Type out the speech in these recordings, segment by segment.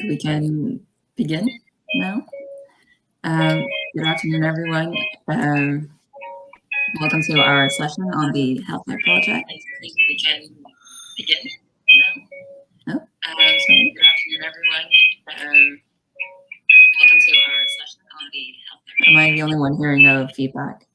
we can begin now. Good afternoon, everyone. Welcome to our session on the Health Lab project. I think we can begin now. Sorry. Good afternoon, everyone. Welcome to our session on the Health Lab. Am I the only one hearing no feedback?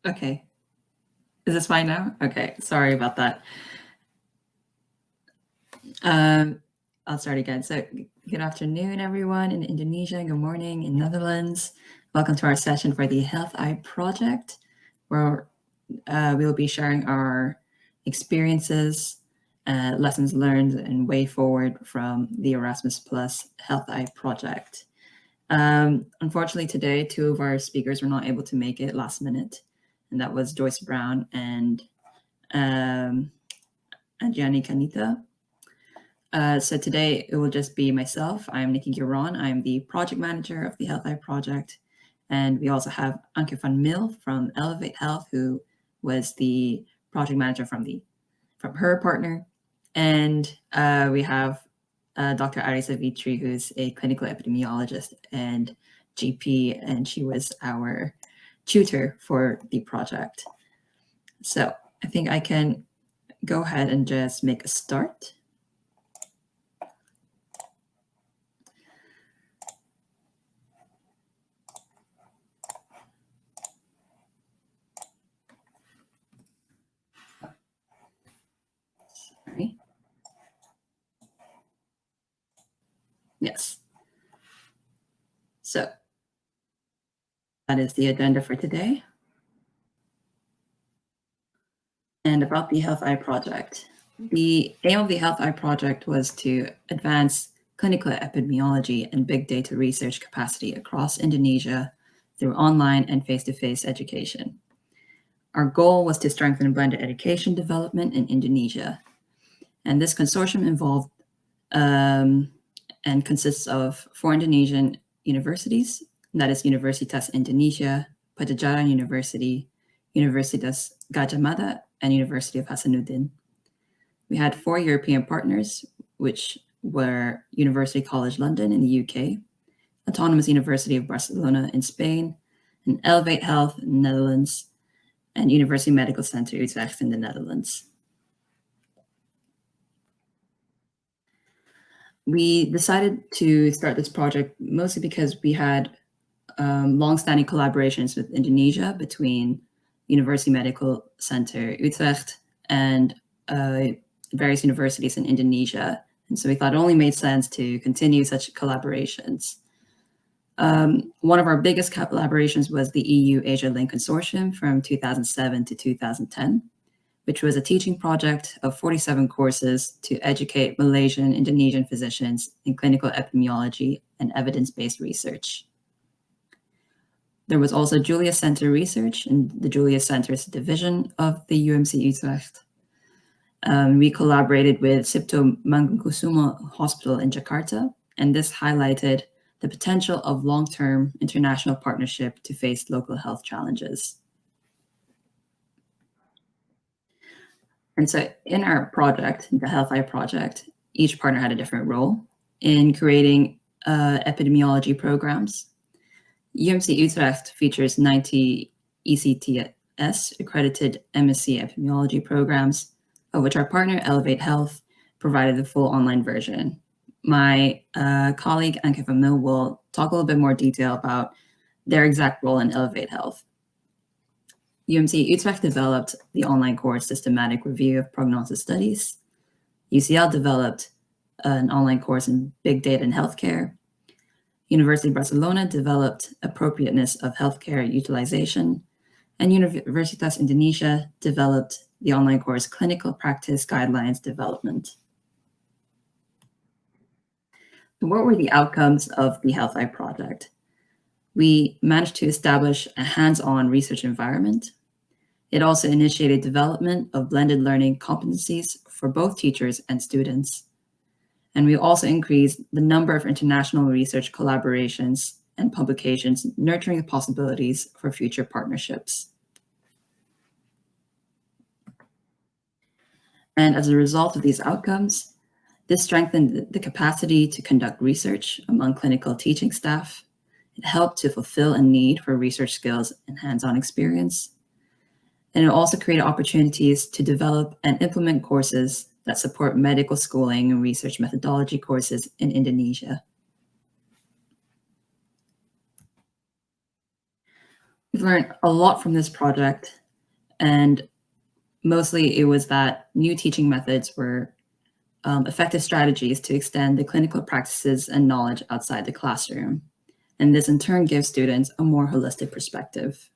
Okay. Is this fine now? Okay, sorry about that. I'll start again. So good afternoon, everyone in Indonesia. Good morning in Netherlands. Welcome to our session for the Health Eye Project, where we will be sharing our experiences, lessons learned, and way forward from the Erasmus Plus Health Eye Project. Unfortunately, today, two of our speakers were not able to make it last minute, and that was Joyce Brown and Gianni Canita. So today it will just be myself. I'm Nikki Giron. I'm the project manager of the Health Eye Project. And we also have Anke van Mil from Elevate Health, who was the project manager from her partner. And we have Dr. Ari Savitri, who's a clinical epidemiologist and GP, and she was our tutor for the project. So I think I can go ahead and just make a start. Sorry. Yes. So that is the agenda for today. And about the Health Eye Project. The aim of the Health Eye Project was to advance clinical epidemiology and big data research capacity across Indonesia through online and face-to-face education. Our goal was to strengthen blended education development in Indonesia. And this consortium involved and consists of 4 Indonesian universities, that is Universitas Indonesia, Padjadjaran University, Universitas Gadjah Mada, and University of Hasanuddin. We had 4 European partners, which were University College London in the UK, Autonomous University of Barcelona in Spain, and Elevate Health in the Netherlands, and University Medical Center Utrecht in the Netherlands. We decided to start this project mostly because we had long-standing collaborations with Indonesia between University Medical Center Utrecht and various universities in Indonesia. And so we thought it only made sense to continue such collaborations. One of our biggest collaborations was the EU Asia Link Consortium from 2007 to 2010, which was a teaching project of 47 courses to educate Malaysian and Indonesian physicians in clinical epidemiology and evidence-based research. There was also Julius Center Research and the Julius Center's division of the UMC Utrecht. We collaborated with Cipto Mangunkusumo Hospital in Jakarta, and this highlighted the potential of long-term international partnership to face local health challenges. And so in our project, the Health Eye Project, each partner had a different role in creating epidemiology programs. UMC Utrecht features 90 ECTS accredited MSc epidemiology programs, of which our partner Elevate Health provided the full online version. My colleague Anke van Mil will talk a little bit more detail about their exact role in Elevate Health. UMC Utrecht developed the online course Systematic Review of Prognosis Studies. UCL developed an online course in Big Data in Healthcare. University of Barcelona developed Appropriateness of Healthcare Utilization. And Universitas Indonesia developed the online course Clinical Practice Guidelines Development. What were the outcomes of the Health Eye Project? We managed to establish a hands-on research environment. It also initiated development of blended learning competencies for both teachers and students. And we also increased the number of international research collaborations and publications, nurturing the possibilities for future partnerships. And as a result of these outcomes, this strengthened the capacity to conduct research among clinical teaching staff. It helped to fulfill a need for research skills and hands-on experience. And it also created opportunities to develop and implement courses that support medical schooling and research methodology courses in Indonesia. We've learned a lot from this project, and mostly it was that new teaching methods were effective strategies to extend the clinical practices and knowledge outside the classroom. And this in turn gives students a more holistic perspective.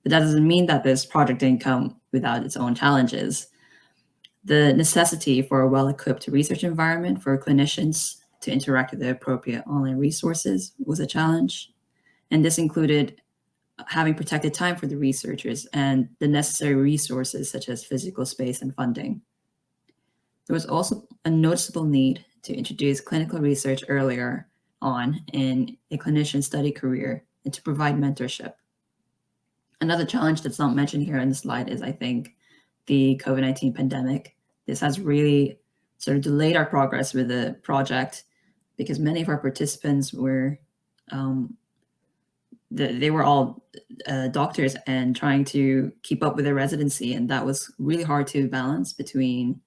But that doesn't mean that this project didn't come without its own challenges. The necessity for a well-equipped research environment for clinicians to interact with the appropriate online resources was a challenge. And this included having protected time for the researchers and the necessary resources such as physical space and funding. There was also a noticeable need to introduce clinical research earlier on in a clinician study career and to provide mentorship. Another challenge that's not mentioned here in the slide is, I think, the COVID-19 pandemic. This has really sort of delayed our progress with the project because many of our participants were, they were all doctors and trying to keep up with their residency, and that was really hard to balance between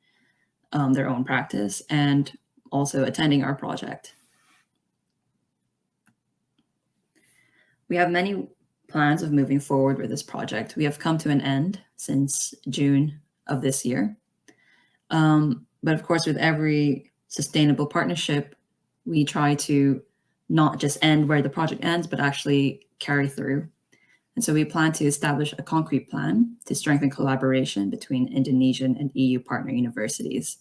their own practice and also attending our project. We have many plans of moving forward with this project. We have come to an end since June of this year. But of course, with every sustainable partnership, we try to not just end where the project ends, but actually carry through. And so we plan to establish a concrete plan to strengthen collaboration between Indonesian and EU partner universities.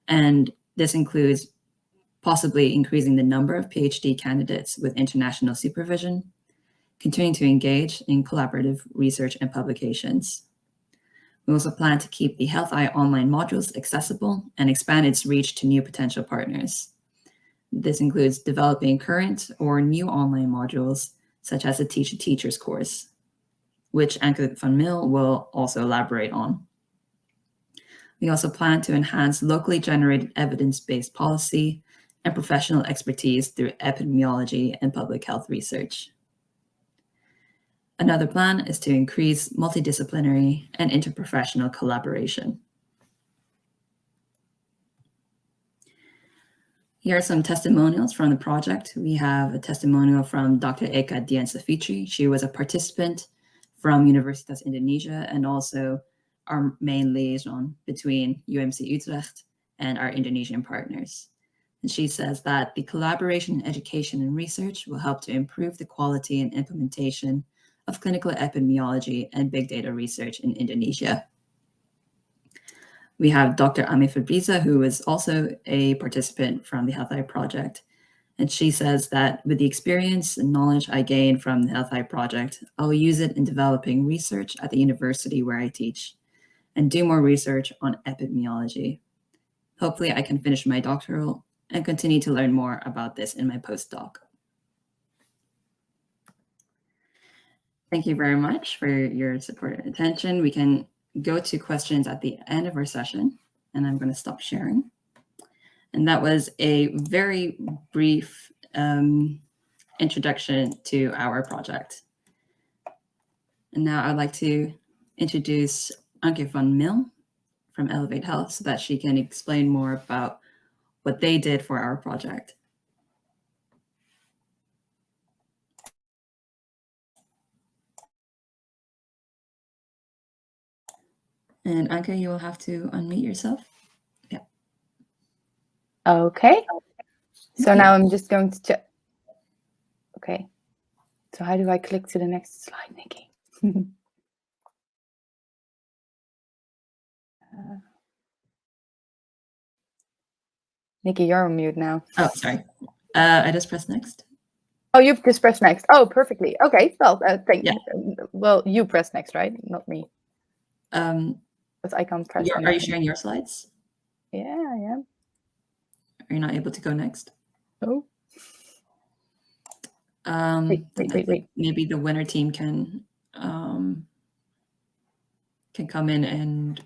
And this includes possibly increasing the number of PhD candidates with international supervision, continuing to engage in collaborative research and publications. We also plan to keep the Health Eye online modules accessible and expand its reach to new potential partners. This includes developing current or new online modules, such as the Teach the Teachers course, which Anke van Mil will also elaborate on. We also plan to enhance locally generated evidence-based policy and professional expertise through epidemiology and public health research. Another plan is to increase multidisciplinary and interprofessional collaboration. Here are some testimonials from the project. We have a testimonial from Dr. Eka Dian Safitri. She was a participant from Universitas Indonesia and also our main liaison between UMC Utrecht and our Indonesian partners. And she says that the collaboration in education and research will help to improve the quality and implementation of clinical epidemiology and big data research in Indonesia. We have Dr. Ame Fabriza, who is also a participant from the Health Eye project. And she says that with the experience and knowledge I gained from the Health Eye project, I will use it in developing research at the university where I teach and do more research on epidemiology. Hopefully I can finish my doctoral and continue to learn more about this in my postdoc. Thank you very much for your support and attention. We can go to questions at the end of our session, and I'm going to stop sharing. And that was a very brief introduction to our project. And now I'd like to introduce Anke van Mil from Elevate Health so that she can explain more about what they did for our project. And Anke, you will have to unmute yourself. Yeah. Okay. So now I'm just going to check. Okay. So how do I click to the next slide, Nikki? Nikki, you're on mute now. Oh, sorry. I just press next. Oh, you've just pressed next. Oh, perfectly. Okay. Well, thank you. Yeah. Well, you press next, right? Not me. But I can't press. Are you sharing your slides? Yeah, I am. Are you not able to go next? Oh. Wait. Wait. Maybe the winner team can come in and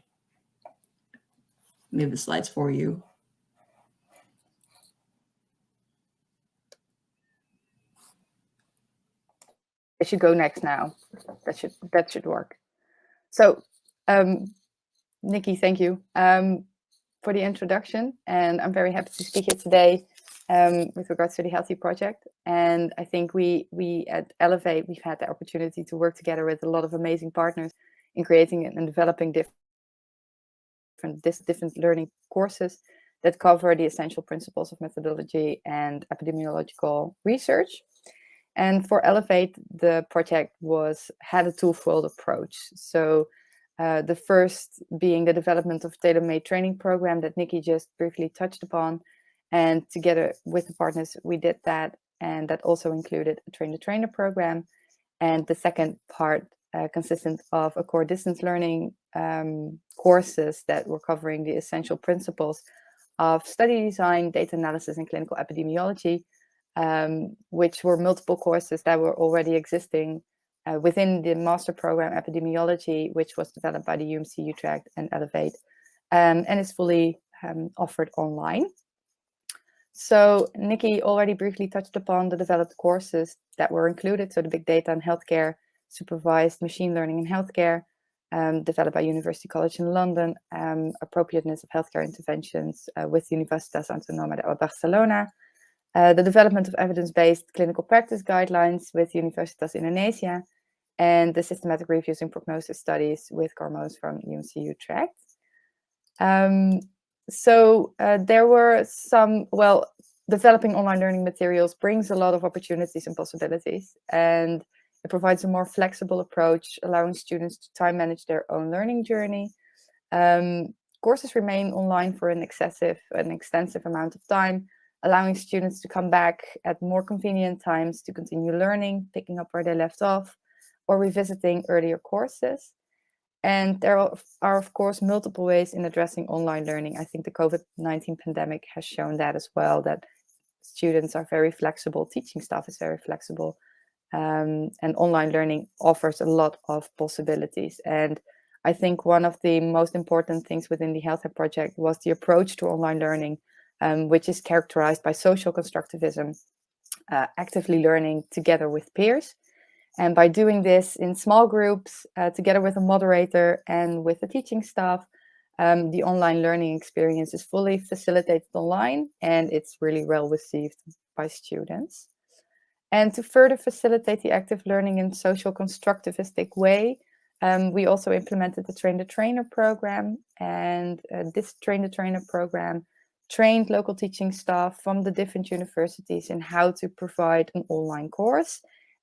move the slides for you. I should go next now. That should work. So, Nikki, thank you for the introduction, and I'm very happy to speak here today with regards to the Healthy Project. And I think we at Elevate, we've had the opportunity to work together with a lot of amazing partners in creating and developing different learning courses that cover the essential principles of methodology and epidemiological research. And for Elevate, the project had a twofold approach. So the first being the development of tailor-made training program that Nikki just briefly touched upon. And together with the partners, we did that. And that also included a train-the-trainer program. And the second part consisted of a core distance learning courses that were covering the essential principles of study design, data analysis, and clinical epidemiology, which were multiple courses that were already existing within the master program epidemiology, which was developed by the UMC Utrecht and Elevate, and is fully offered online. So Nikki already briefly touched upon the developed courses that were included. So the big data in healthcare, supervised machine learning in healthcare, developed by University College in London, appropriateness of healthcare interventions with Universitas Indonesia or Barcelona, the development of evidence-based clinical practice guidelines with Universitas Indonesia, and the systematic reviews and prognosis studies with Carmos from UMC Utrecht. So there were some, developing online learning materials brings a lot of opportunities and possibilities, and it provides a more flexible approach, allowing students to time manage their own learning journey. Courses remain online for an extensive amount of time, allowing students to come back at more convenient times to continue learning, picking up where they left off, or revisiting earlier courses. And there are, of course, multiple ways in addressing online learning. I think the COVID-19 pandemic has shown that as well, that students are very flexible, teaching staff is very flexible, and online learning offers a lot of possibilities. And I think one of the most important things within the Health Project was the approach to online learning, which is characterized by social constructivism, actively learning together with peers. And by doing this in small groups, together with a moderator and with the teaching staff, the online learning experience is fully facilitated online, and it's really well received by students. And to further facilitate the active learning in social constructivistic way, we also implemented the Train-the-Trainer program. And this Train-the-Trainer program trained local teaching staff from the different universities in how to provide an online course.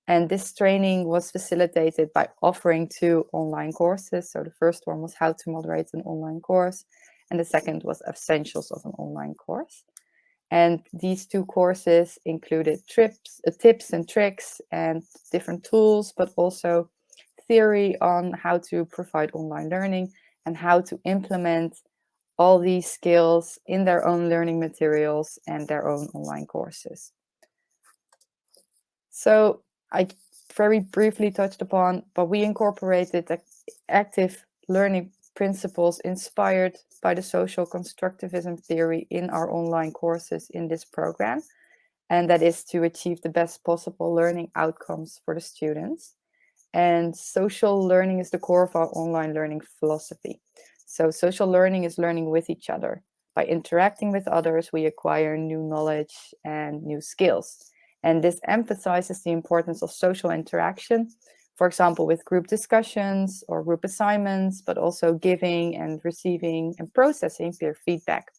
And this training was facilitated by offering 2 online courses. So the first one was how to moderate an online course, and the second was essentials of an online course. And these 2 courses included tips and tricks and different tools, but also theory on how to provide online learning and how to implement all these skills in their own learning materials and their own online courses. So I very briefly touched upon, but we incorporated the active learning principles inspired by the social constructivism theory in our online courses in this program. And that is to achieve the best possible learning outcomes for the students. And social learning is the core of our online learning philosophy. So social learning is learning with each other. By interacting with others, we acquire new knowledge and new skills. And this emphasizes the importance of social interaction, for example, with group discussions or group assignments, but also giving and receiving and processing peer feedback.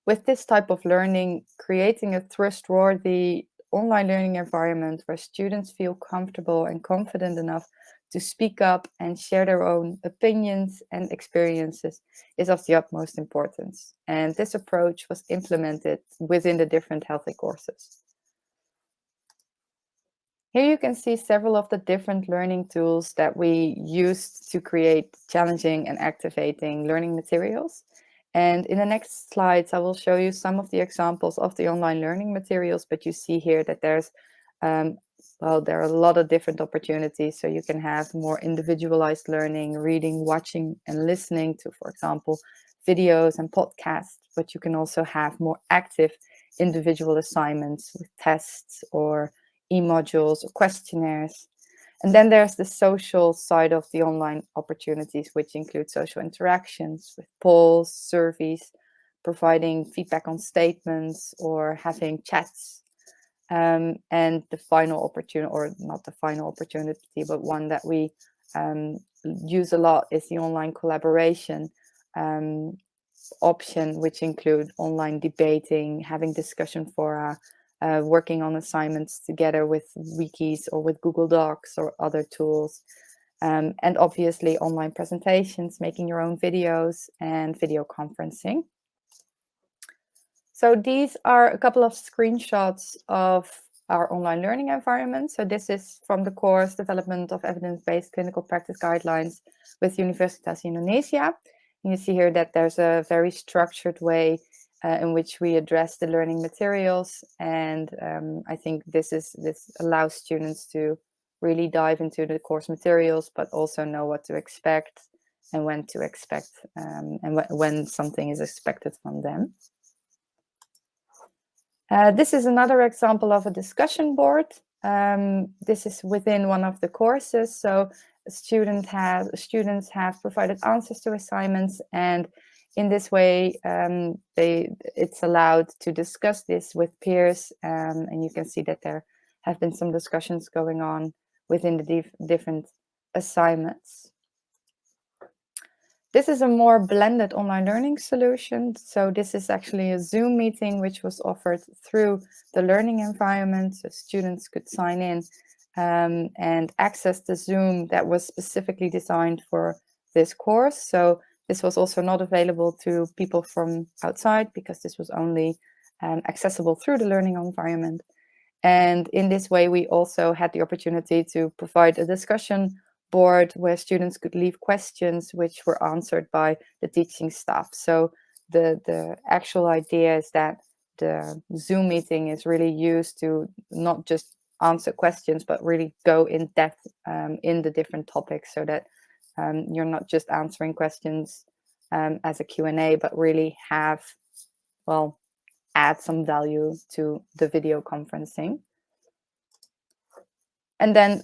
With this type of learning, creating a trustworthy online learning environment where students feel comfortable and confident enough to speak up and share their own opinions and experiences is of the utmost importance. And this approach was implemented within the different healthy courses. Here you can see several of the different learning tools that we used to create challenging and activating learning materials. And in the next slides, I will show you some of the examples of the online learning materials, but you see here that there's, well, there are a lot of different opportunities. So you can have more individualized learning, reading, watching, and listening to, for example, videos and podcasts, but you can also have more active individual assignments with tests or e-modules or questionnaires. And then there's the social side of the online opportunities, which include social interactions with polls, surveys, providing feedback on statements, or having chats. And the final opportunity, or not the final opportunity, but one that we use a lot, is the online collaboration option, which include online debating, having discussion fora, working on assignments together with wikis or with Google Docs or other tools, and obviously online presentations, making your own videos, and video conferencing. So these are a couple of screenshots of our online learning environment. So this is from the course Development of Evidence-Based Clinical Practice Guidelines with Universitas Indonesia. And you see here that there's a very structured way in which we address the learning materials. And I think this allows students to really dive into the course materials, but also know what to expect and when to expect, and when something is expected from them. This is another example of a discussion board. This is within one of the courses. So students have provided answers to assignments, and in this way, it's allowed to discuss this with peers, and you can see that there have been some discussions going on within the different assignments. This is a more blended online learning solution. So this is actually a Zoom meeting which was offered through the learning environment. So students could sign in and access the Zoom that was specifically designed for this course. So this was also not available to people from outside, because this was only accessible through the learning environment. And in this way, we also had the opportunity to provide a discussion board where students could leave questions which were answered by the teaching staff. So the actual idea is that the Zoom meeting is really used to not just answer questions, but really go in depth in the different topics, so that you're not just answering questions as a Q&A, but really have, well, add some value to the video conferencing. And then,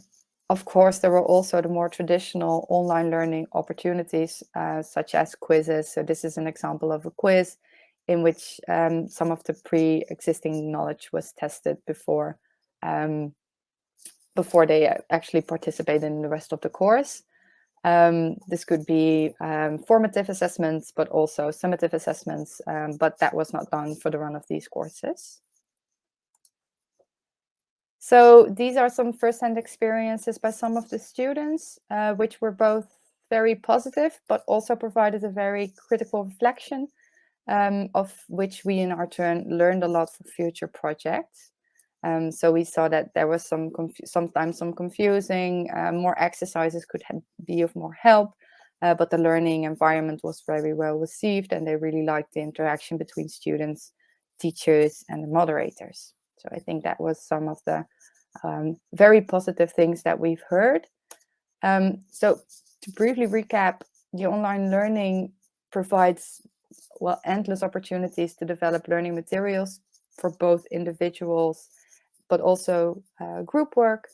of course, there were also the more traditional online learning opportunities, such as quizzes. So this is an example of a quiz in which some of the pre-existing knowledge was tested before they actually participated in the rest of the course. This could be formative assessments, but also summative assessments, but that was not done for the run of these courses. So these are some first-hand experiences by some of the students, which were both very positive, but also provided a very critical reflection, of which we in our turn learned a lot for future projects. So we saw that there was sometimes some confusing, more exercises could be of more help, but the learning environment was very well received, and they really liked the interaction between students, teachers, and the moderators. So I think that was some of the very positive things that we've heard. So to briefly recap, the online learning provides, well, endless opportunities to develop learning materials for both individuals, but also group work.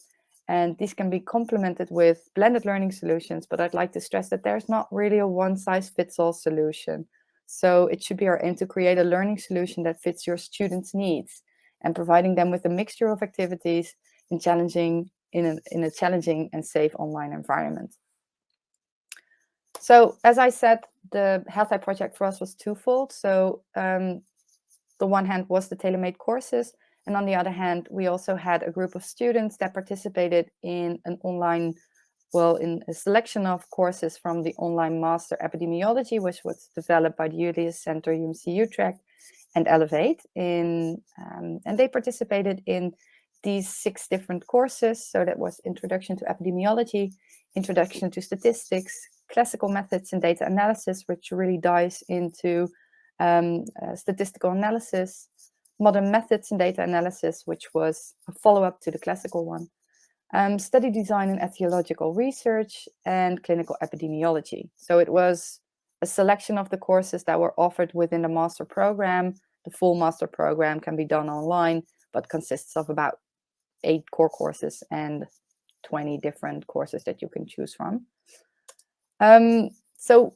And these can be complemented with blended learning solutions. But I'd like to stress that there's not really a one-size-fits-all solution. So it should be our aim to create a learning solution that fits your students' needs, and providing them with a mixture of activities in a challenging and safe online environment. So as I said, the Health Eye project for us was twofold. So the one hand was the tailor-made courses, and on the other hand, we also had a group of students that participated in an online, in a selection of courses from the online Master Epidemiology, which was developed by the Universitas Center Utrecht and Elevate. And they participated in these 6 different courses. So that was Introduction to Epidemiology, Introduction to Statistics, Classical Methods in Data Analysis, which really dives into statistical analysis, modern methods in data analysis, which was a follow-up to the classical one, study design and etiological research, and clinical epidemiology. So it was a selection of the courses that were offered within the master program. The full master program can be done online, but consists of about 8 core courses and 20 different courses that you can choose from. So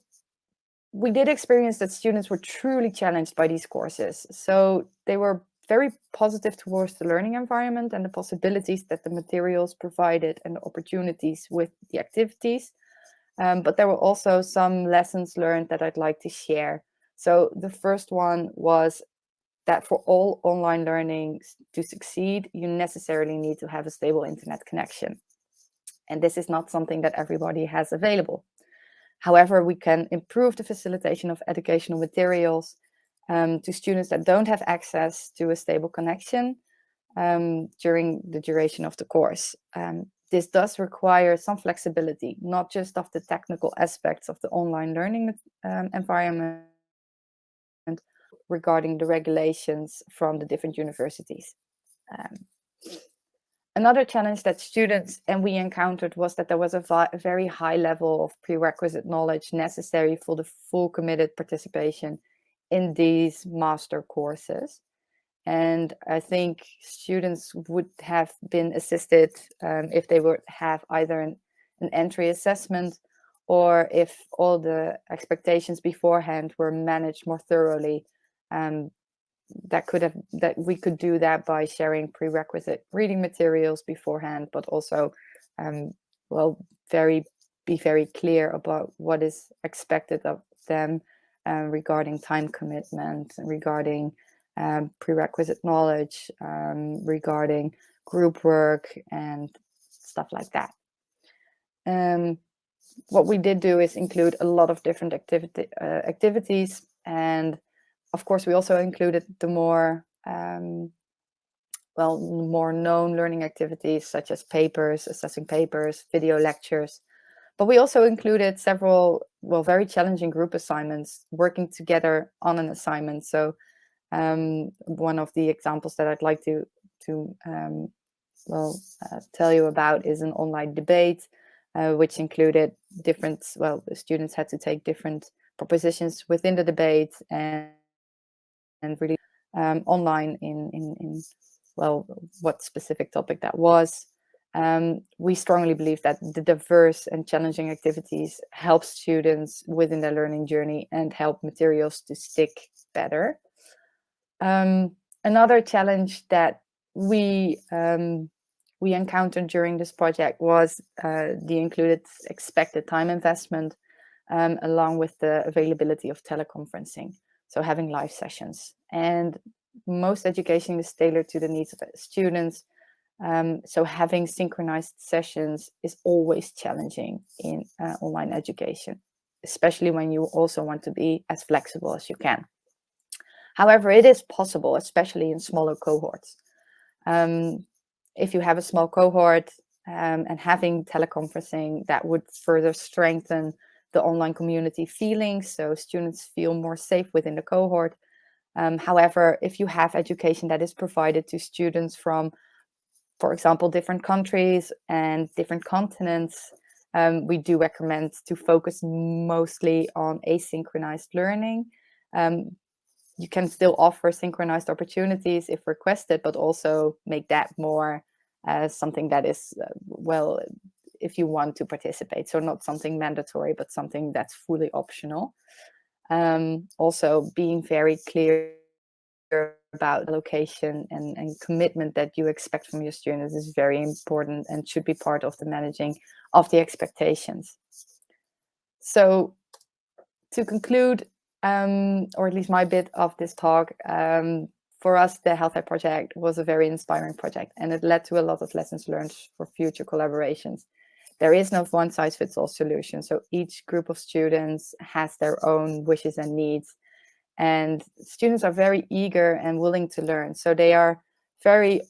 we did experience that students were truly challenged by these courses. So they were very positive towards the learning environment and the possibilities that the materials provided and the opportunities with the activities. But there were also some lessons learned that I'd like to share. So the first one was that for all online learning to succeed, you necessarily need to have a stable internet connection. And this is not something that everybody has available. However, we can improve the facilitation of educational materials to students that don't have access to a stable connection during the duration of the course. This does require some flexibility, not just of the technical aspects of the online learning environment, regarding the regulations from the different universities. Another challenge that students and we encountered was that there was a very high level of prerequisite knowledge necessary for the full committed participation in these master courses. And I think students would have been assisted if they would have either an entry assessment, or if all the expectations beforehand were managed more thoroughly. That we could do that by sharing prerequisite reading materials beforehand, but also be very clear about what is expected of them regarding time commitment, regarding prerequisite knowledge, regarding group work and stuff like that. What we did do is include a lot of different activities, and of course, we also included the more known learning activities, such as papers, assessing papers, video lectures. But we also included several, very challenging group assignments, working together on an assignment. So one of the examples that I'd like to tell you about is an online debate, which included different, the students had to take different propositions within the debate and really online in what specific topic that was. We strongly believe that the diverse and challenging activities help students within their learning journey and help materials to stick better. Another challenge that we encountered during this project was the included expected time investment, along with the availability of teleconferencing. So having live sessions, and most education is tailored to the needs of students. So having synchronized sessions is always challenging in online education, especially when you also want to be as flexible as you can. However, it is possible, especially in smaller cohorts. If you have a small cohort and having teleconferencing, that would further strengthen the online community feeling, so students feel more safe within the cohort. However, if you have education that is provided to students from, for example, different countries and different continents, we do recommend to focus mostly on asynchronized learning. You can still offer synchronized opportunities if requested, but also make that more something that is, if you want to participate. So not something mandatory, but something that's fully optional. Also being very clear about allocation and commitment that you expect from your students is very important and should be part of the managing of the expectations. So to conclude, or at least my bit of this talk, for us, the Health Ed project was a very inspiring project, and it led to a lot of lessons learned for future collaborations. There is no one-size-fits-all solution, so each group of students has their own wishes and needs, and students are very eager and willing to learn, so they are very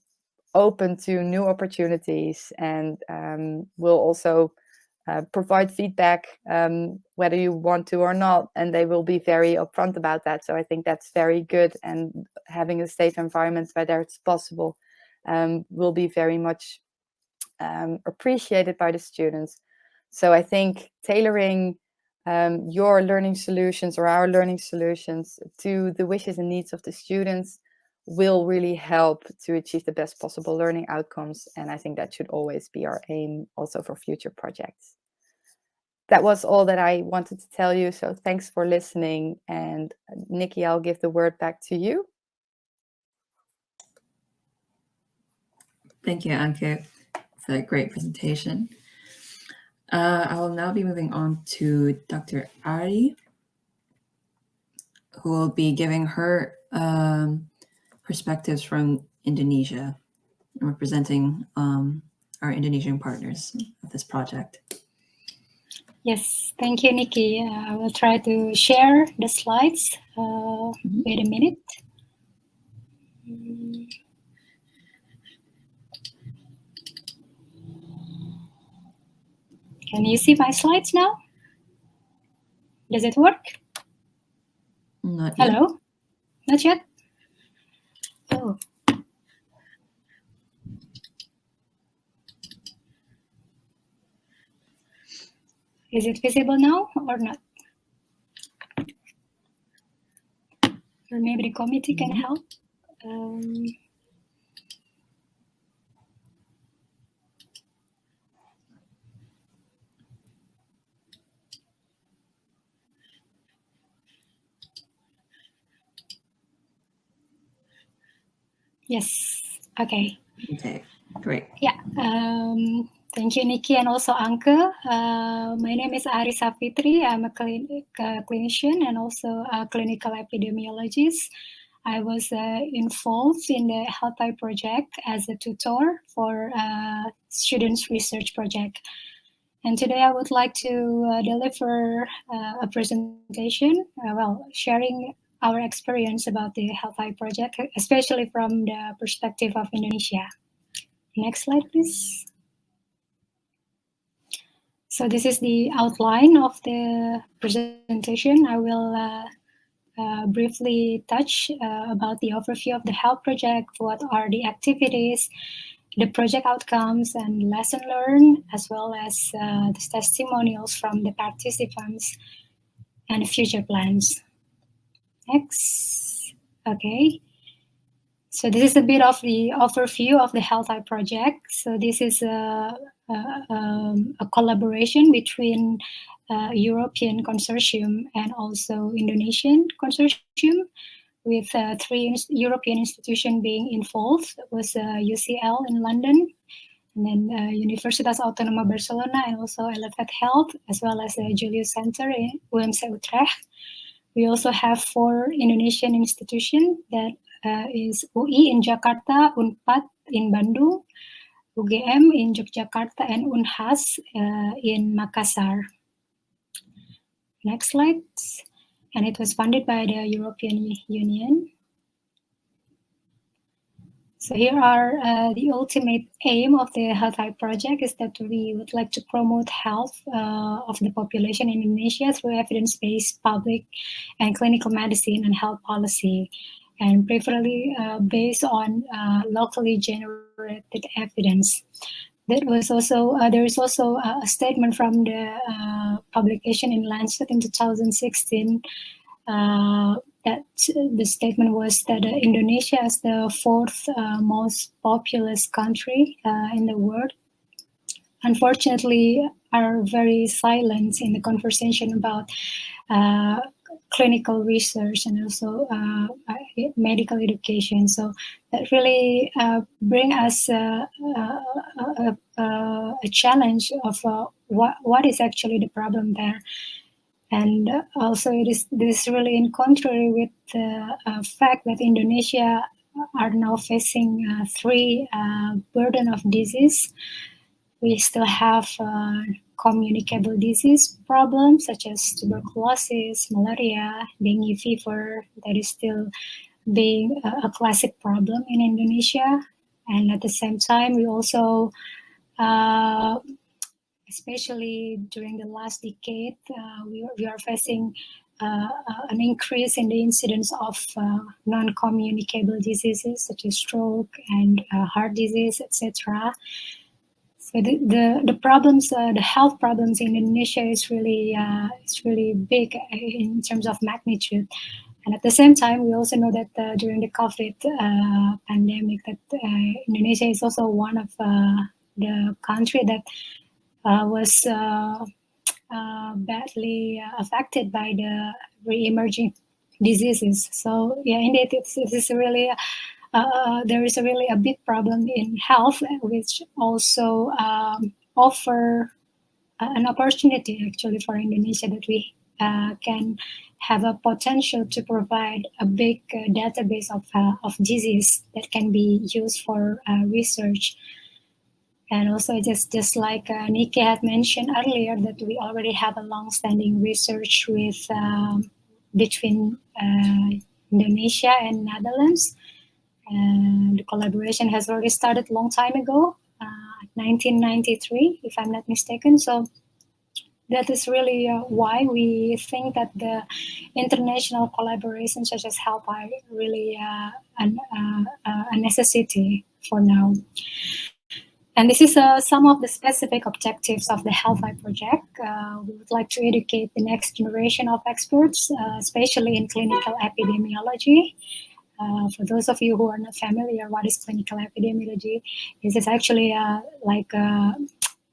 open to new opportunities, and will also provide feedback, whether you want to or not, and they will be very upfront about that. So I think that's very good, and having a safe environment where it's possible will be very much appreciated by the students. So I think tailoring your learning solutions or our learning solutions to the wishes and needs of the students will really help to achieve the best possible learning outcomes. And I think that should always be our aim also for future projects. That was all that I wanted to tell you. So thanks for listening. And Nikki, I'll give the word back to you. Thank you, Anke. It's a great presentation. I will now be moving on to Dr. Ari, who will be giving her perspectives from Indonesia and representing our Indonesian partners of this project. Yes, thank you, Nikki. I will try to share the slides. Wait a minute. Can you see my slides now? Does it work? Not yet. Hello? Not yet? Oh. Is it visible now or not? Or maybe the committee can help. Yes. Okay. Okay, great. Yeah. Thank you, Nikki, and also Anke. My name is Ari Safitri. I'm a clinician and also a clinical epidemiologist. I was involved in the Health Eye project as a tutor for a students' research project. And today I would like to deliver a presentation, sharing our experience about the Health Eye project, especially from the perspective of Indonesia. Next slide, please. So this is the outline of the presentation. I will briefly touch about the overview of the health project, what are the activities, the project outcomes and lesson learned, as well as the testimonials from the participants and future plans. Next. Okay. So this is a bit of the overview of the Health Eye project. So this is a collaboration between European consortium and also Indonesian consortium, with 3 European institutions being involved. It was UCL in London, and then Universitas Autonomous Barcelona, and also Elevate Health, as well as the Julius Center in UMC Utrecht. We also have 4 Indonesian institutions, that is UI in Jakarta, Unpad in Bandung, UGM in Yogyakarta, and Unhas in Makassar. Next slide. And it was funded by the European Union. So here are the ultimate aim of the Health Eye project is that we would like to promote health of the population in Indonesia through evidence-based public and clinical medicine and health policy, and preferably based on locally generated evidence. That was also there is also a statement from the publication in Lancet in 2016 that the statement was that Indonesia is the 4th most populous country in the world. Unfortunately, are very silent in the conversation about clinical research and also medical education. So that really bring us a challenge of what is actually the problem there. And also this is really in contrary with the fact that Indonesia are now facing 3 burden of disease. We still have communicable disease problems such as tuberculosis, malaria, dengue fever, that is still being a classic problem in Indonesia. And at the same time, we also especially during the last decade, we are facing an increase in the incidence of non-communicable diseases such as stroke and heart disease, etc. So the problems, the health problems in Indonesia is really big in terms of magnitude. And at the same time, we also know that during the COVID pandemic, that Indonesia is also one of the country that was badly affected by the re-emerging diseases. So yeah, indeed, it is really there is really a big problem in health, which also offer an opportunity actually for Indonesia, that we can have a potential to provide a big database of disease that can be used for research. And also, just like Nike had mentioned earlier, that we already have a long-standing research with between Indonesia and Netherlands. And the collaboration has already started a long time ago, 1993, if I'm not mistaken. So that is really why we think that the international collaboration such as HELP are really a necessity for now. And this is some of the specific objectives of the HELP project. We would like to educate the next generation of experts, especially in clinical epidemiology. For those of you who are not familiar, what is clinical epidemiology? This is actually like a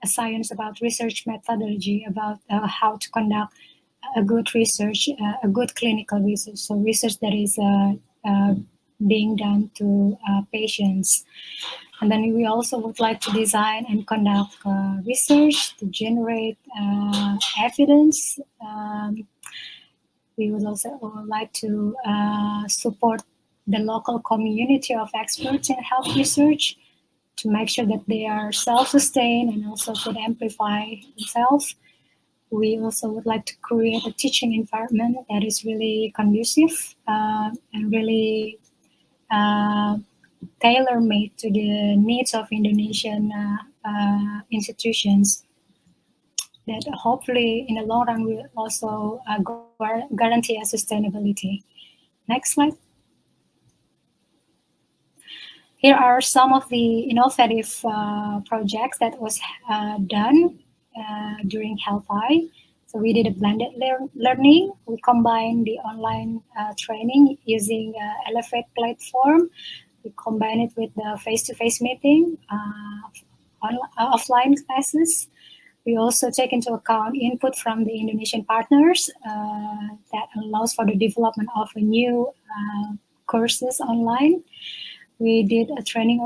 science about research methodology, about how to conduct a good research, a good clinical research. So research that is being done to patients. And then we also would like to design and conduct research to generate evidence. We would also like to support the local community of experts in health research to make sure that they are self-sustained and also could amplify themselves. We also would like to create a teaching environment that is really conducive and really tailor-made to the needs of Indonesian institutions, that hopefully in the long run will also guarantee a sustainability. Next slide. Here are some of the innovative projects that was done during HELP-I. So we did a blended learning. We combined the online training using Elevate platform. We combine it with the face-to-face meeting, offline classes. We also take into account input from the Indonesian partners that allows for the development of a new courses online. We did a training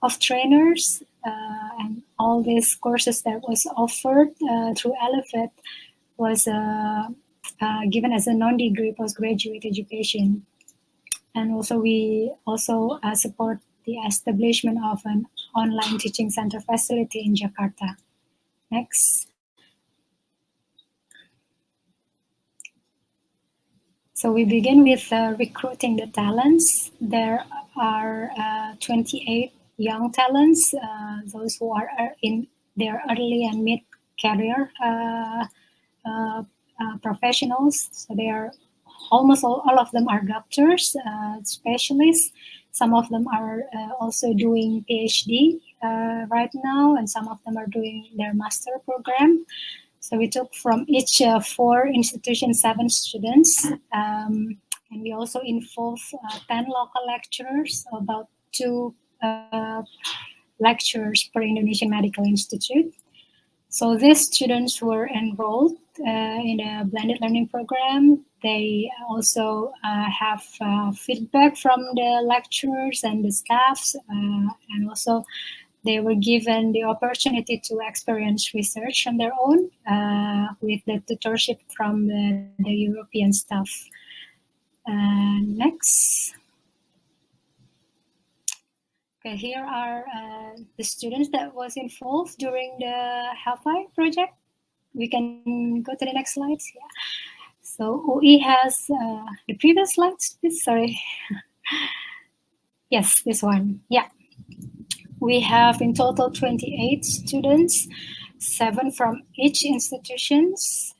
of trainers, and all these courses that was offered through Elevate was given as a non-degree postgraduate education. And also we also support the establishment of an online teaching center facility in Jakarta. Next. So we begin with recruiting the talents. There are 28 young talents, those who are in their early and mid-career professionals. So they are almost all of them are doctors, specialists. Some of them are also doing PhD right now, and some of them are doing their master program. So we took from each 4 institutions 7 students, and we also involved 10 local lecturers, about 2 lecturers per Indonesian Medical Institute. So these students were enrolled in a blended learning program. They also have feedback from the lecturers and the staffs, and also they were given the opportunity to experience research on their own with the tutorship from the European staff. Next. Okay, here are the students that was involved during the HELP-I project. We can go to the next slides. Yeah. So UI has the previous slides, please. Sorry. Yes, this one. Yeah. We have in total 28 students. 7 from each institutions.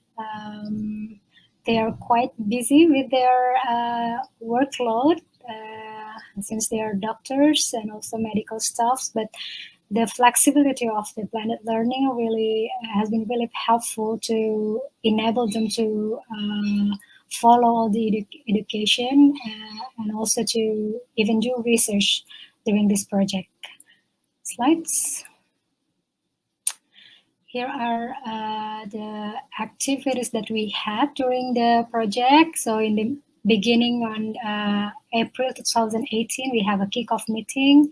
They are quite busy with their workload since they are doctors and also medical staffs, but the flexibility of the blended learning really has been really helpful to enable them to follow all the education and also to even do research during this project. Slides. Here are the activities that we had during the project. So in the beginning on April 2018, we have a kickoff meeting,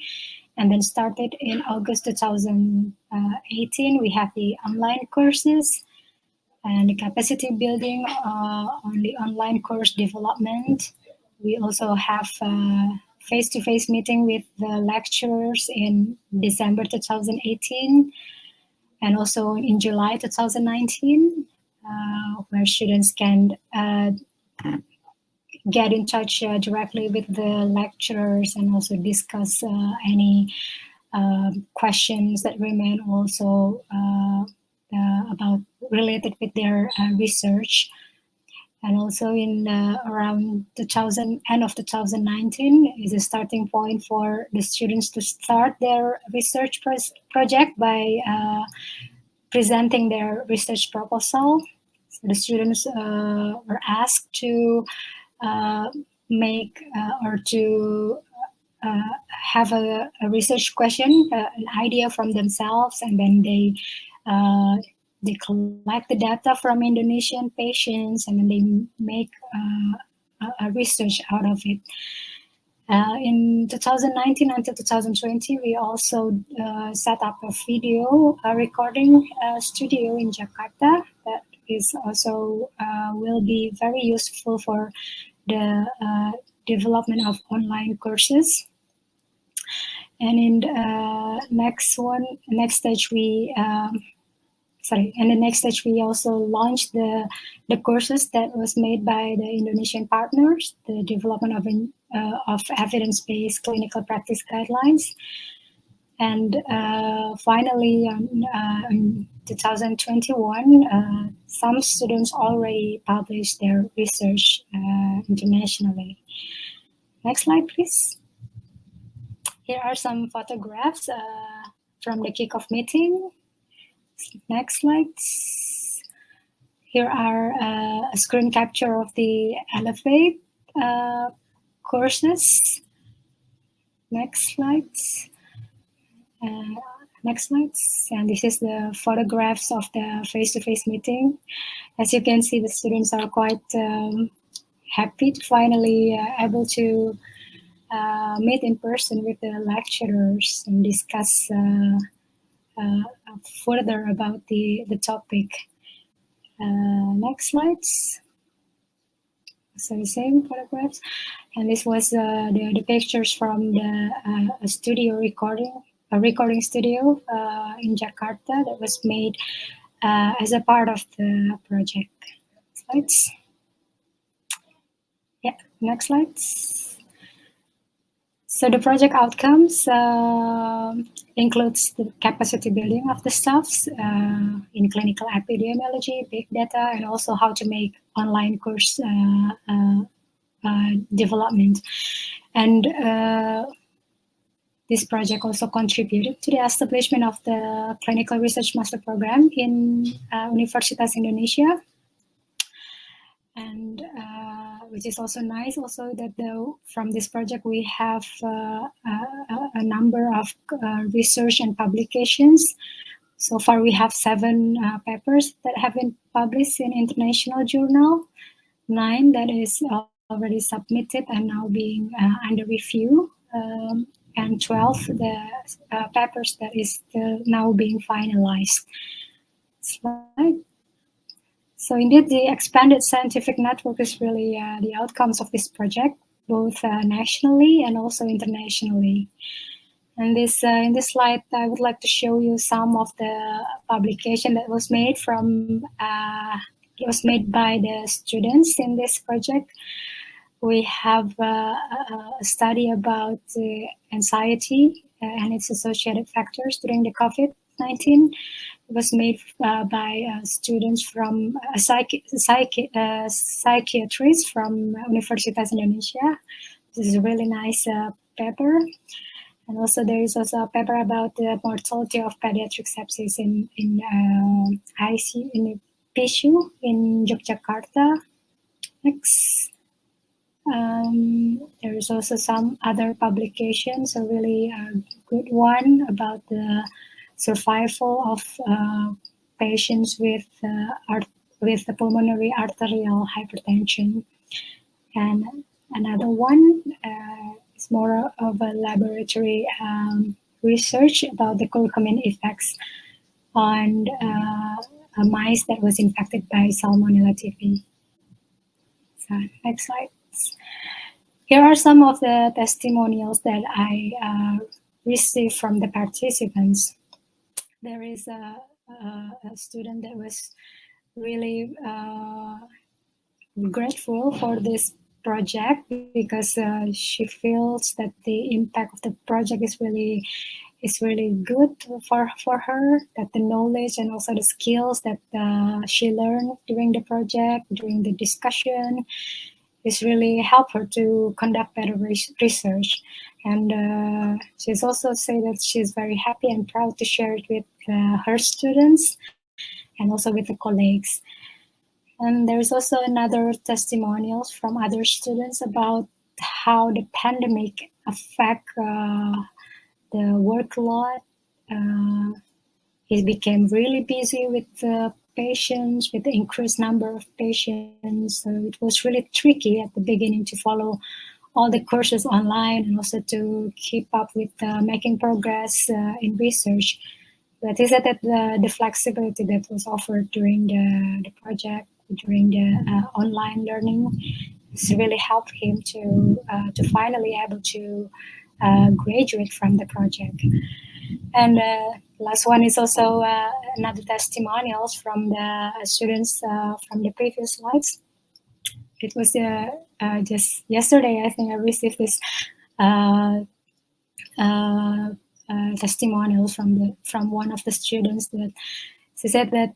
and then started in August 2018, we have the online courses and the capacity building on the online course development. We also have face-to-face meeting with the lecturers in December 2018. And also in July 2019, where students can get in touch directly with the lecturers and also discuss any questions that remain also about related with their research. And also in around end of 2019 is a starting point for the students to start their research project by presenting their research proposal. So the students were asked to make or to have a research question, an idea from themselves, and then they collect the data from Indonesian patients, and then they make a research out of it. In 2019 until 2020, we also set up a video recording studio in Jakarta that is also will be very useful for the development of online courses. And in the next stage, we also launched the courses that was made by the Indonesian partners, the development of evidence-based clinical practice guidelines. And finally, in 2021, some students already published their research internationally. Next slide, please. Here are some photographs from the kickoff meeting. Next slides. Here are a screen capture of the Elevate courses. Next slides. Next slides. And this is the photographs of the face-to-face meeting. As you can see, the students are quite happy to finally able to meet in person with the lecturers and discuss further about the topic. Next slides. So the same photographs, and this was the pictures from the studio recording studio in Jakarta that was made as a part of the project. Slides. Yeah, next slides. So the project outcomes includes the capacity building of the staffs in clinical epidemiology, big data, and also how to make online course development. And this project also contributed to the establishment of the clinical research master program in Universitas Indonesia. And which is also nice also that from this project we have a number of research and publications. So far we have 7 papers that have been published in international journal, 9 that is already submitted and now being under review, and 12 the papers that is still now being finalized. Slide. So indeed, the expanded scientific network is really the outcomes of this project, both nationally and also internationally. And this in this slide, I would like to show you some of the publication that was made it was made by the students in this project. We have a study about anxiety and its associated factors during the COVID-19. was made by students from psychiatrists from Universitas Indonesia. This is a really nice paper. And also there is also a paper about the mortality of pediatric sepsis in ICU, in PICU in Yogyakarta. Next. There is also some other publications, a really good one about the survival of patients with the pulmonary arterial hypertension. And another one is more of a laboratory research about the curcumin effects on a mice that was infected by Salmonella typhi. So next slide. Here are some of the testimonials that I received from the participants. There is a student that was really grateful for this project because she feels that the impact of the project is really good for her, that the knowledge and also the skills that she learned during the project, during the discussion, is really help her to conduct better research. And she's also said that she's very happy and proud to share it with her students and also with the colleagues. And there's also another testimonials from other students about how the pandemic affect the workload. He became really busy with the patients, with the increased number of patients. So it was really tricky at the beginning to follow all the courses online and also to keep up with making progress in research. But he said that the flexibility that was offered during the project, during the online learning, has really helped him to finally able to graduate from the project. And last one is also another testimonials from the students from the previous slides. It was just yesterday, I think I received this testimonials from one of the students that she said that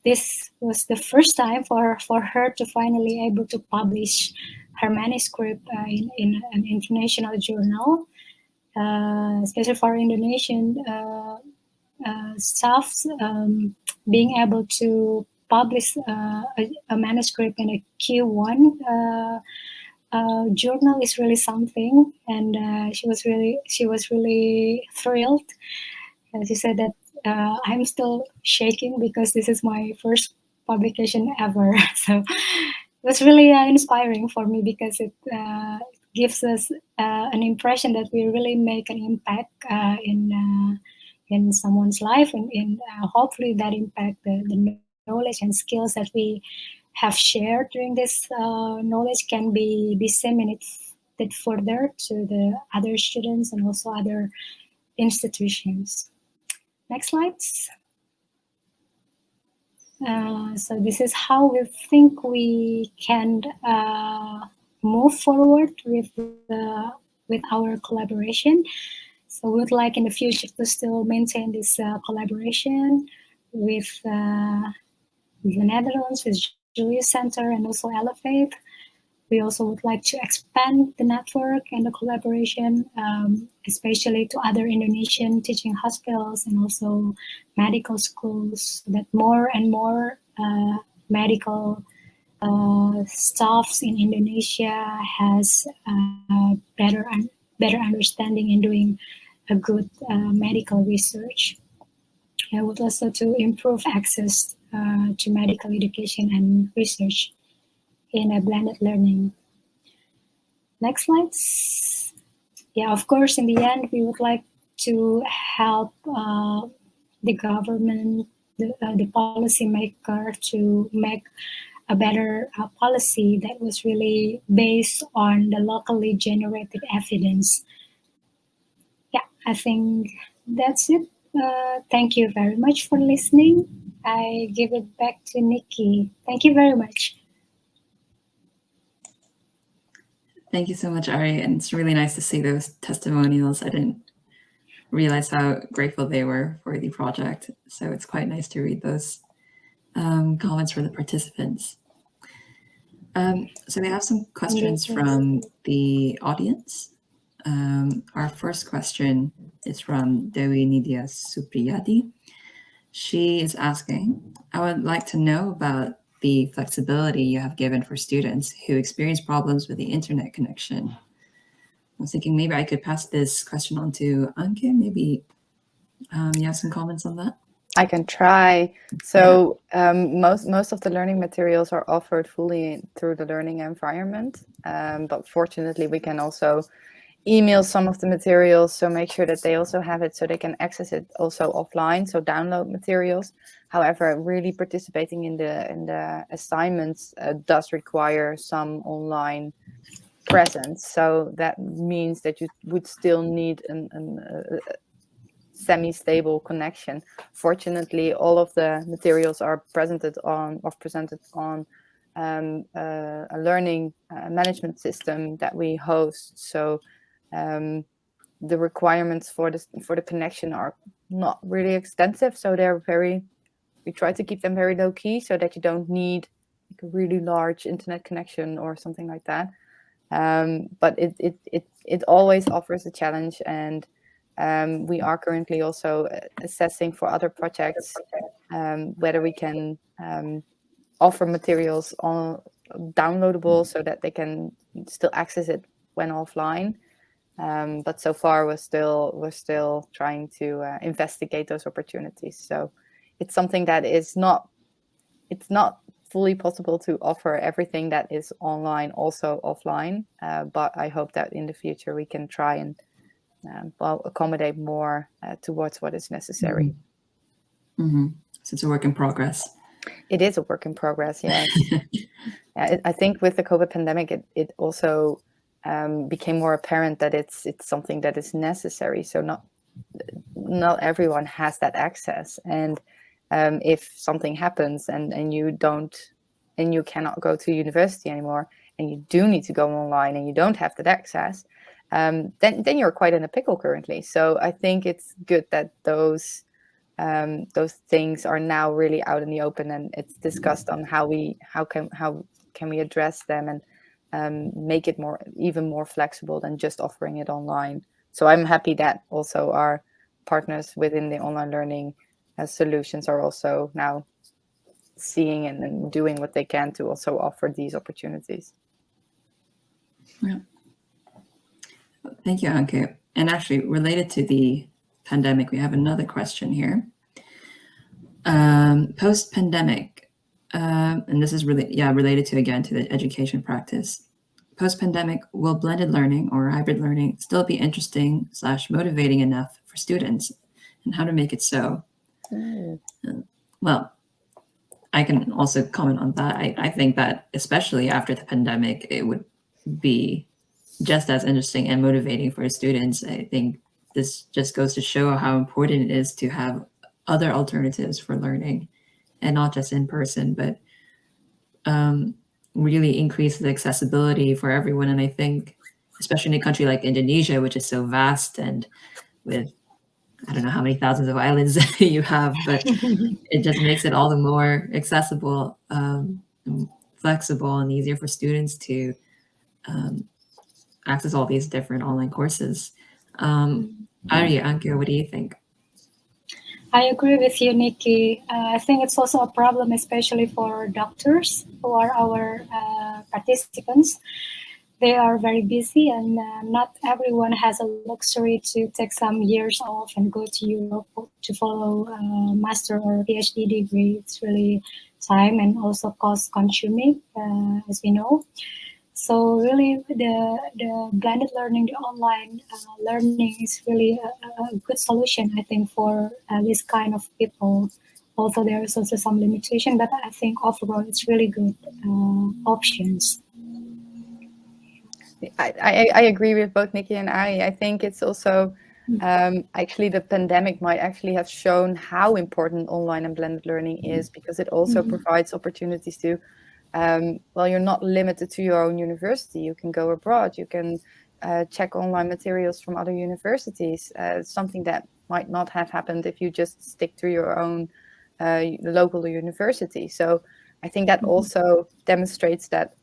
this was the first time for her to finally able to publish her manuscript in an international journal. Especially for Indonesian staff, being able to publish a manuscript in a Q1 journal is really something, and she was really thrilled. She said that I'm still shaking because this is my first publication ever. So it was really inspiring for me because it gives us an impression that we really make an impact in someone's life, and hopefully that impact, the knowledge and skills that we have shared during this knowledge can be disseminated further to the other students and also other institutions. Next slides. So this is how we think we can move forward with our collaboration. So we would like in the future to still maintain this collaboration with the Netherlands, with Julius Center and also Elevate. We also would like to expand the network and the collaboration, especially to other Indonesian teaching hospitals and also medical schools, so that more and more medical staffs in Indonesia has better understanding in doing a good medical research. I would also to improve access to medical education and research in a blended learning. Next slides. Yeah, of course, in the end, we would like to help the government, the policy maker to make a better policy that was really based on the locally generated evidence. Yeah, I think that's it. Thank you very much for listening. I give it back to Nikki. Thank you very much. Thank you so much, Ari. And it's really nice to see those testimonials. I didn't realized how grateful they were for the project. So it's quite nice to read those comments from the participants. So we have some questions from the audience. Our first question is from Dewi Nidya Supriyadi. She is asking, I would like to know about the flexibility you have given for students who experience problems with the internet connection. I was thinking maybe I could pass this question on to Anke. Maybe you have some comments on that? I can try. So most of the learning materials are offered fully through the learning environment. But fortunately, we can also email some of the materials, so make sure that they also have it so they can access it also offline, so download materials. However, really participating in the assignments does require some online presence. So that means that you would still need a semi-stable connection. Fortunately, all of the materials are presented on a learning management system that we host. So the requirements for the connection are not really extensive. So we try to keep them very low key so that you don't need like a really large internet connection or something like that. But it always offers a challenge, and we are currently also assessing for other projects whether we can offer materials on downloadable so that they can still access it when offline. But so far we're still trying to investigate those opportunities. So it's something that it's not fully possible to offer everything that is online also offline. But I hope that in the future we can try and accommodate more towards what is necessary. Mm-hmm. So it's a work in progress. It is a work in progress, yes. I think with the COVID pandemic, it also became more apparent that it's something that is necessary. So not everyone has that access, and if something happens and you cannot go to university anymore, and you do need to go online and you don't have that access, then you're quite in a pickle currently. So I think it's good that those things are now really out in the open, and it's discussed on how can we address them and make it even more flexible than just offering it online. So I'm happy that also our partners within the online learning solutions are also now seeing and doing what they can to also offer these opportunities. Yeah. Thank you, Anke. And actually, related to the pandemic, we have another question here. Post-pandemic, and this is really related to the education practice. Post-pandemic, will blended learning or hybrid learning still be interesting / motivating enough for students, and how to make it so? Well, I can also comment on that. I think that especially after the pandemic, it would be just as interesting and motivating for students. I think this just goes to show how important it is to have other alternatives for learning, and not just in person, but really increase the accessibility for everyone. And I think, especially in a country like Indonesia, which is so vast and with, I don't know how many thousands of islands you have, but it just makes it all the more accessible, flexible, and easier for students to access all these different online courses. Arya, Anke, what do you think? I agree with you, Nikki. I think it's also a problem, especially for doctors who are our participants. They are very busy, and not everyone has a luxury to take some years off and go to Europe to follow a master or PhD degree. It's really time and also cost consuming, as we know. So really, the blended learning, the online learning is really a good solution, I think, for this kind of people. Although there is also some limitation, but I think overall it's really good options. I agree with both Nikki and I think it's also actually the pandemic might actually have shown how important online and blended learning is, because it also provides opportunities to you're not limited to your own university. You can go abroad. You can check online materials from other universities, something that might not have happened if you just stick to your own local university. So I think that also demonstrates that,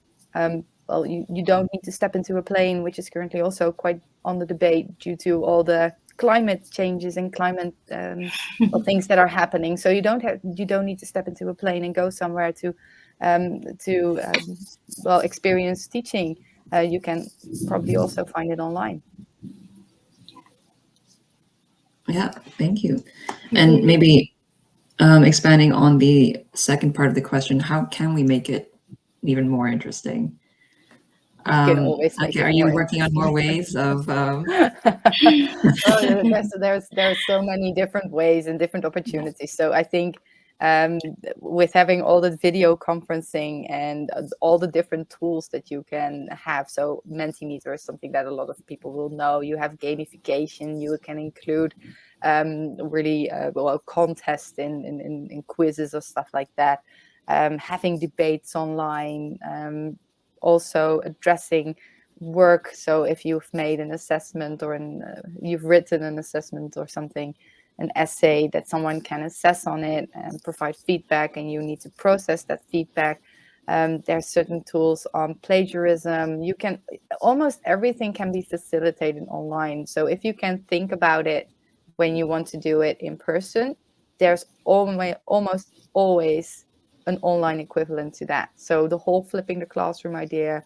well, you don't need to step into a plane, which is currently also quite on the debate due to all the climate changes and climate things that are happening. So you don't need to step into a plane and go somewhere to experience teaching. You can probably also find it online. Yeah, thank you. And maybe expanding on the second part of the question, how can we make it even more interesting? You can always make okay, it are you more working on more ways of? Well, there's so many different ways and different opportunities. So I think with having all the video conferencing and all the different tools that you can have, so Mentimeter is something that a lot of people will know. You have gamification. You can include contests in quizzes or stuff like that. Having debates online. Also addressing work. So if you've made an assessment or you've written an assessment or something, an essay, that someone can assess on it and provide feedback, and you need to process that feedback. There are certain tools on plagiarism. Almost everything can be facilitated online. So if you can think about it when you want to do it in person, there's almost always an online equivalent to that. So the whole flipping the classroom idea,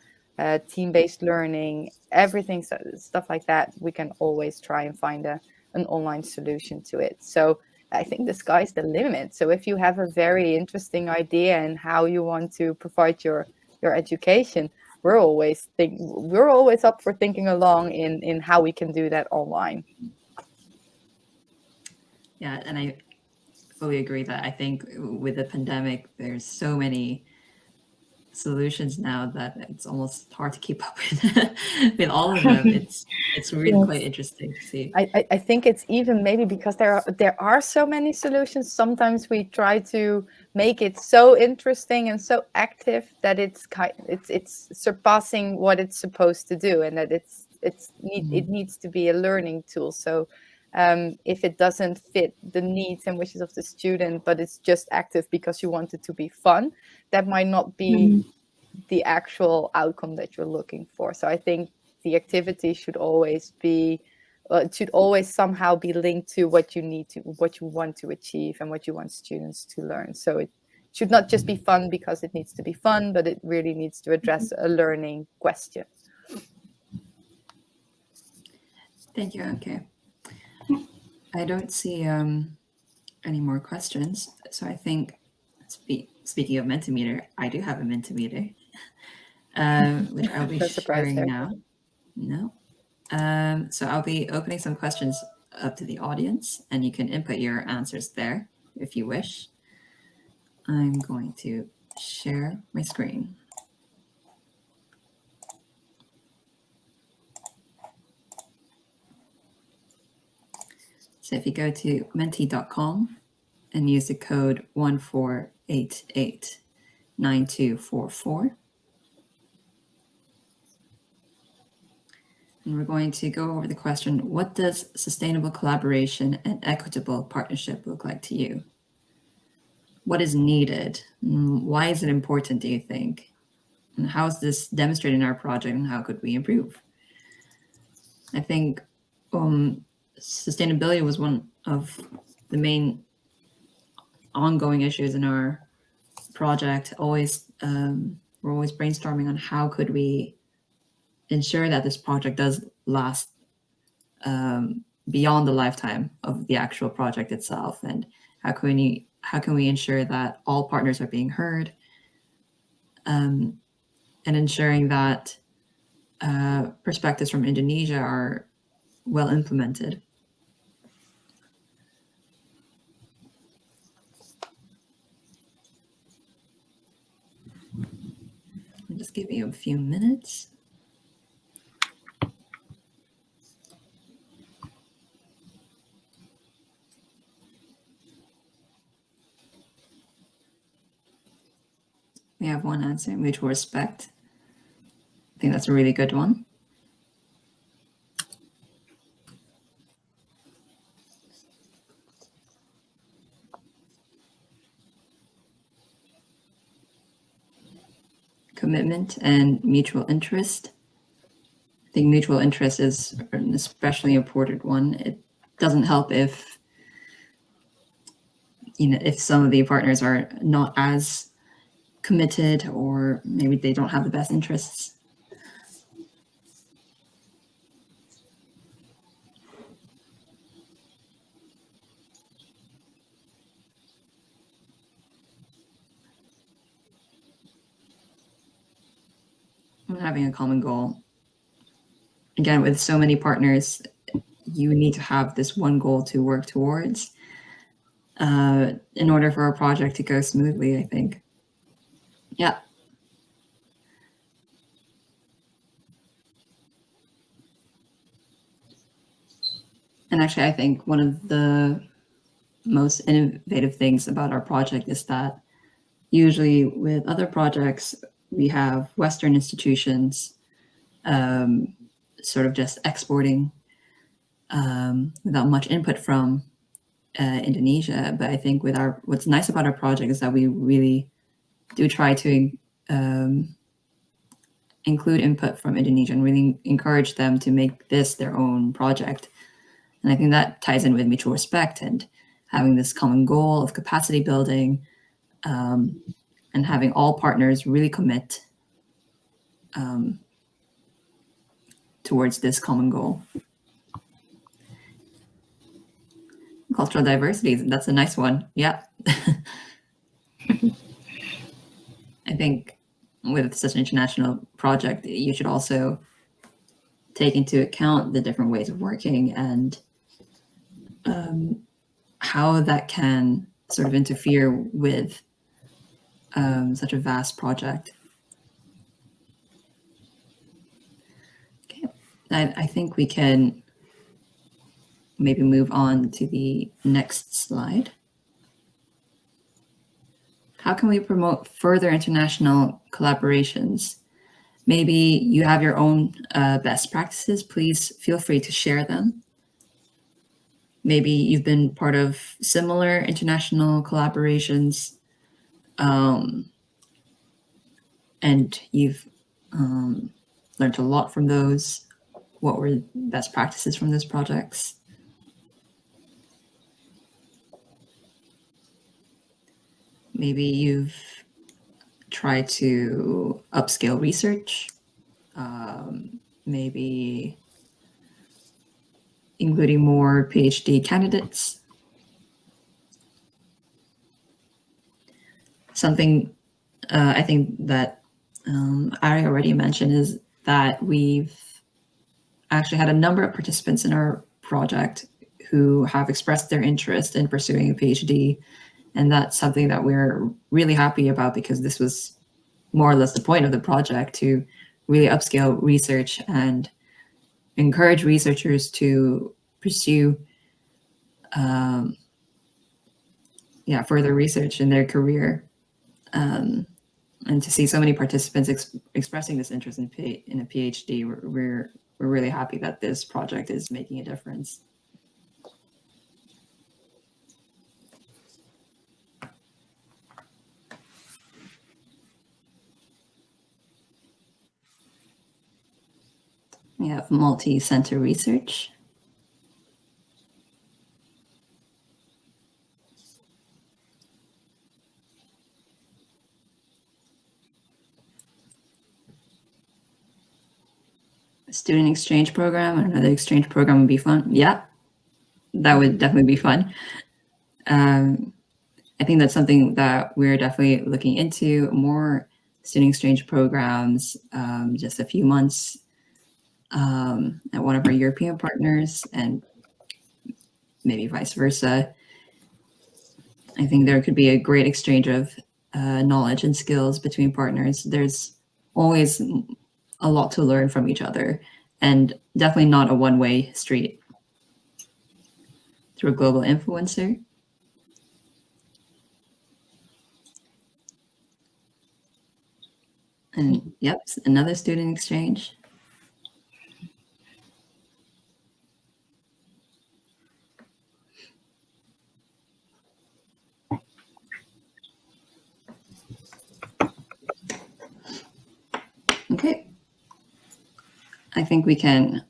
team-based learning, everything, stuff like that, we can always try and find an online solution to it. So I think the sky's the limit. So if you have a very interesting idea and how you want to provide your education, we're always up for thinking along in how we can do that online. Yeah, and I fully agree that I think with the pandemic, there's so many solutions now that it's almost hard to keep up with all of them. It's really quite interesting to see. I think it's even maybe because there are so many solutions. Sometimes we try to make it so interesting and so active that it's surpassing what it's supposed to do, and that it needs to be a learning tool. So if it doesn't fit the needs and wishes of the student, but it's just active because you want it to be fun, that might not be the actual outcome that you're looking for. So I think the activity should always somehow be linked to what you want to achieve and what you want students to learn. So it should not just be fun because it needs to be fun, but it really needs to address a learning question. Thank you. Okay. I don't see any more questions. So I think, speaking of Mentimeter, I do have a Mentimeter, which I'll be sharing now. No. So I'll be opening some questions up to the audience, and you can input your answers there if you wish. I'm going to share my screen. So if you go to menti.com and use the code 14889244, and we're going to go over the question, what does sustainable collaboration and equitable partnership look like to you? What is needed? Why is it important, do you think? And how is this demonstrated in our project, and how could we improve? I think sustainability was one of the main ongoing issues in our project. We're always brainstorming on how could we ensure that this project does last beyond the lifetime of the actual project itself, and how can we ensure that all partners are being heard, and ensuring that perspectives from Indonesia are well implemented. I'll just give you a few minutes. We have one answer, mutual respect. I think that's a really good one. commitment and mutual interest. I think mutual interest is an especially important one. It doesn't help if, if some of the partners are not as committed, or maybe they don't have the best interests. And having a common goal. Again, with so many partners, you need to have this one goal to work towards in order for a project to go smoothly, I think. Yeah. And actually, I think one of the most innovative things about our project is that usually with other projects, we have Western institutions sort of just exporting without much input from Indonesia. But I think with what's nice about our project is that we really do try to include input from Indonesia and really encourage them to make this their own project. And I think that ties in with mutual respect and having this common goal of capacity building, and having all partners really commit towards this common goal. Cultural diversity, that's a nice one. Yeah. I think with such an international project, you should also take into account the different ways of working and how that can sort of interfere with such a vast project. Okay, I think we can maybe move on to the next slide. How can we promote further international collaborations? Maybe you have your own best practices. Please feel free to share them. Maybe you've been part of similar international collaborations, and you've learned a lot from those. What were best practices from those projects? Maybe you've tried to upscale research, maybe including more PhD candidates. Something I think that Ari already mentioned is that we've actually had a number of participants in our project who have expressed their interest in pursuing a PhD. And that's something that we're really happy about, because this was more or less the point of the project, to really upscale research and encourage researchers to pursue further research in their career. And to see so many participants expressing this interest in a PhD, we're really happy that this project is making a difference. We have multi-center research. A student exchange program, another exchange program would be fun. Yeah, that would definitely be fun. I think that's something that we're definitely looking into, more student exchange programs, just a few months at one of our European partners, and maybe vice versa. I think there could be a great exchange of knowledge and skills between partners. There's always a lot to learn from each other, and definitely not a one-way street. Through a global influencer. And yep, another student exchange. Okay. I think we can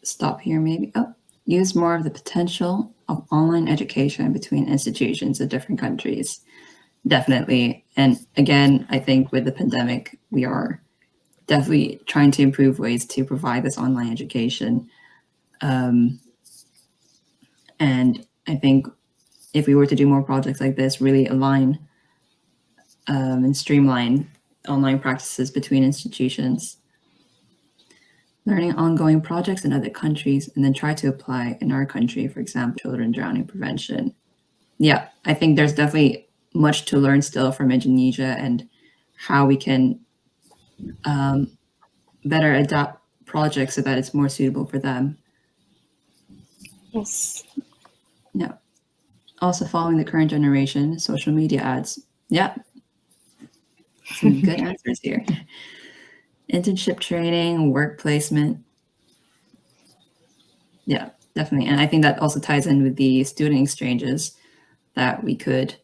stop here maybe. Oh, use more of the potential of online education between institutions of different countries. Definitely. And again, I think with the pandemic, we are definitely trying to improve ways to provide this online education. And I think if we were to do more projects like this, really align and streamline online practices between institutions, learning ongoing projects in other countries, and then try to apply in our country, for example, children drowning prevention. Yeah, I think there's definitely much to learn still from Indonesia and how we can better adapt projects so that it's more suitable for them. Yes. Yeah. Also following the current generation, social media ads. Yeah. Some good answers here. Internship training, work placement. Yeah, definitely. And I think that also ties in with the student exchanges that we could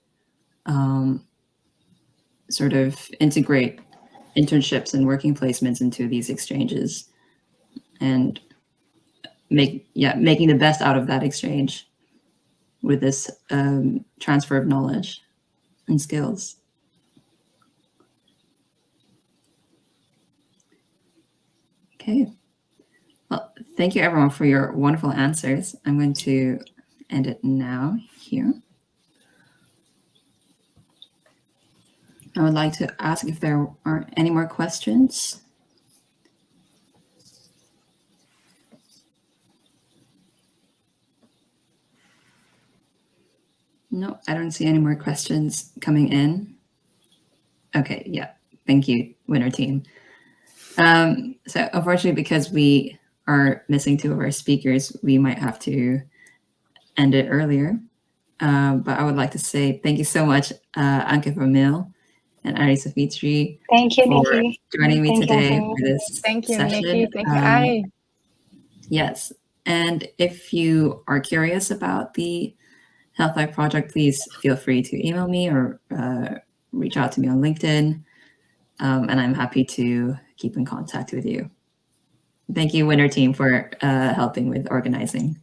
sort of integrate internships and working placements into these exchanges and making the best out of that exchange with this transfer of knowledge and skills. Okay. Well, thank you everyone for your wonderful answers. I'm going to end it now here. I would like to ask if there are any more questions. No, I don't see any more questions coming in. Okay, yeah, thank you, winner team. So unfortunately, because we are missing two of our speakers, we might have to end it earlier. But I would like to say thank you so much, Anke Vermeil and Ari Safitri, for joining me today for this Thank you, session. Nikki. Thank you, Ari. Yes, and if you are curious about the Health Life Project, please feel free to email me or reach out to me on LinkedIn, and I'm happy to keep in contact with you. Thank you, winner team, for helping with organizing.